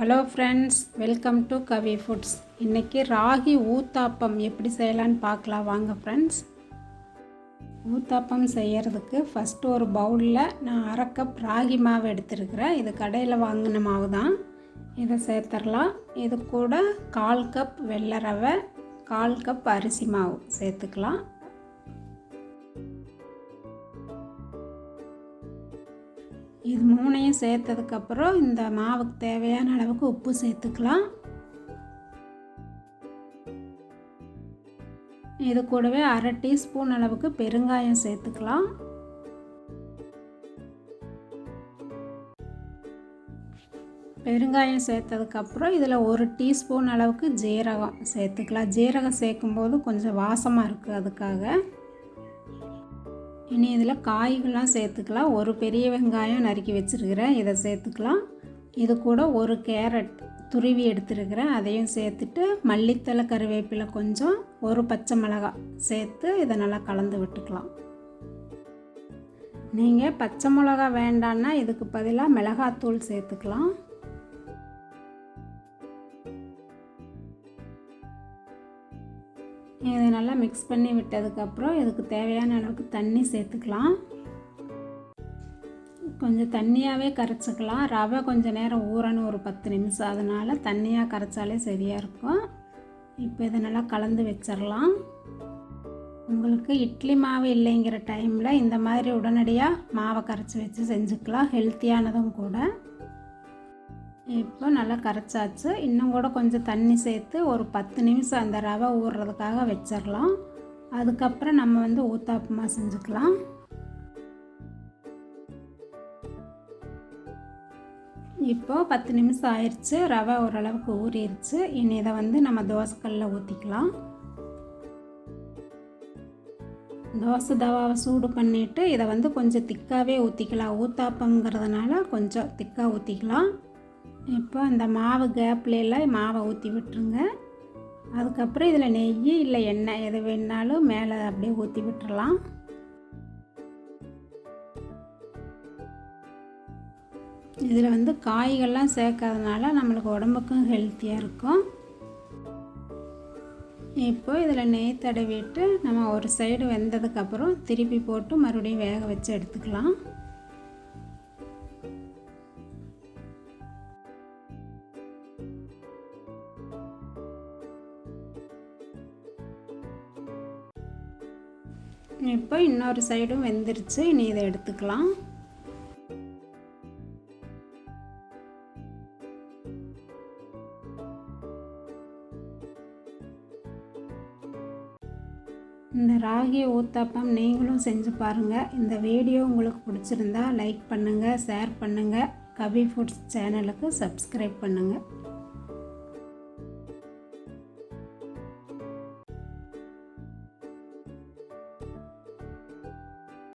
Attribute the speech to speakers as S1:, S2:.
S1: Hello friends, welcome to Kavi foods. இன்றைக்கி ராகி ஊத்தாப்பம் எப்படி செய்யலான்னு பார்க்கலாம் வாங்க ஃப்ரெண்ட்ஸ். ஊத்தாப்பம் செய்கிறதுக்கு ஃபஸ்ட்டு ஒரு பவுலில் நான் 1/2 கப் ராகி மாவு எடுத்துருக்கிறேன். இது கடையில் வாங்கின மாவு தான். இதை சேர்த்துடலாம். இது கூட 1/4 கப் வெள்ளை ரவை, 1/4 கப் அரிசி மாவு சேர்த்துக்கலாம். இது மூணையும் சேர்த்ததுக்கப்புறம் இந்த மாவுக்கு தேவையான அளவுக்கு உப்பு சேர்த்துக்கலாம். இது கூடவே 1/2 டீஸ்பூன் அளவுக்கு பெருங்காயம் சேர்த்துக்கலாம். பெருங்காயம் சேர்த்ததுக்கப்புறம் இதில் 1 டீஸ்பூன் அளவுக்கு ஜீரகம் சேர்த்துக்கலாம். ஜீரகம் சேர்க்கும்போது கொஞ்சம் வாசமாக இருக்குது, அதுக்காக. இனி இதில் காய்கள்லாம் சேர்த்துக்கலாம். ஒரு பெரிய வெங்காயம் நறுக்கி வச்சுருக்கிறேன், இதை சேர்த்துக்கலாம். இது கூட 1 கேரட் துருவி எடுத்துருக்கிறேன், அதையும் சேர்த்துட்டு மல்லித்தழை, கருவேப்பிலை கொஞ்சம், 1 பச்சை மிளகாய் சேர்த்து இதை நல்லா கலந்து விட்டுக்கலாம். நீங்கள் பச்சை மிளகா வேண்டான்னா இதுக்கு பதிலாக மிளகாத்தூள் சேர்த்துக்கலாம். இதை நல்லா மிக்ஸ் பண்ணி விட்டதுக்கப்புறம் இதுக்கு தேவையான அளவுக்கு தண்ணி சேர்த்துக்கலாம். கொஞ்சம் தண்ணியாகவே கரைச்சிக்கலாம். ரவை கொஞ்சம் நேரம் ஊறணும், ஒரு 10 நிமிஷம். அதனால் தண்ணியாக கரைச்சாலே சரியாக இருக்கும். இப்போ இதை நல்லா கலந்து வச்சிடலாம். உங்களுக்கு இட்லி மாவு இல்லைங்கிற டைமில் இந்த மாதிரி உடனடியாக மாவை கரைச்சி வச்சு செஞ்சுக்கலாம். ஹெல்த்தியானதும் கூட. இப்போ நல்லா கரைச்சாச்சு. இன்னும் கூட கொஞ்சம் தண்ணி சேர்த்து ஒரு 10 நிமிஷம் அந்த ரவை ஊறுறதுக்காக வச்சிடலாம். அதுக்கப்புறம் நம்ம ஊத்தாப்பமாக செஞ்சுக்கலாம். இப்போ 10 நிமிஷம் ஆயிடுச்சு. ரவை ஓரளவுக்கு ஊறிடுச்சு. இனி இதை நம்ம தோசைக்கல்லில் ஊற்றிக்கலாம். தோசை தவாவை சூடு பண்ணிவிட்டு இதை கொஞ்சம் திக்காகவே ஊற்றிக்கலாம். ஊத்தாப்பங்கிறதுனால கொஞ்சம் திக்காக ஊற்றிக்கலாம். இப்போ அந்த மாவு கேப்லாம் மாவை ஊற்றி விட்டுருங்க. அதுக்கப்புறம் இதில் நெய் இல்லை எண்ணெய் எது வேணாலும் மேலே அப்படியே ஊற்றி விட்டுறலாம். இதில் காய்கள்லாம் சேர்க்காதனால நம்மளுக்கு உடம்புக்கும் ஹெல்த்தியாக இருக்கும். இப்போ இதில் நெய் தடவிட்டு நம்ம ஒரு சைடு வெந்ததுக்கப்புறம் திருப்பி போட்டு மறுபடியும் வேக வச்சு எடுத்துக்கலாம். இப்போ இன்னொரு சைடும் வெந்துருச்சு. இனி இதை எடுத்துக்கலாம். இந்த ராகி ஊத்தாப்பம் நீங்களும் செஞ்சு பாருங்கள். இந்த வீடியோ உங்களுக்கு பிடிச்சிருந்தா லைக் பண்ணுங்கள், ஷேர் பண்ணுங்கள். கவி ஃபுட்ஸ் சேனலுக்கு சப்ஸ்கிரைப் பண்ணுங்கள்.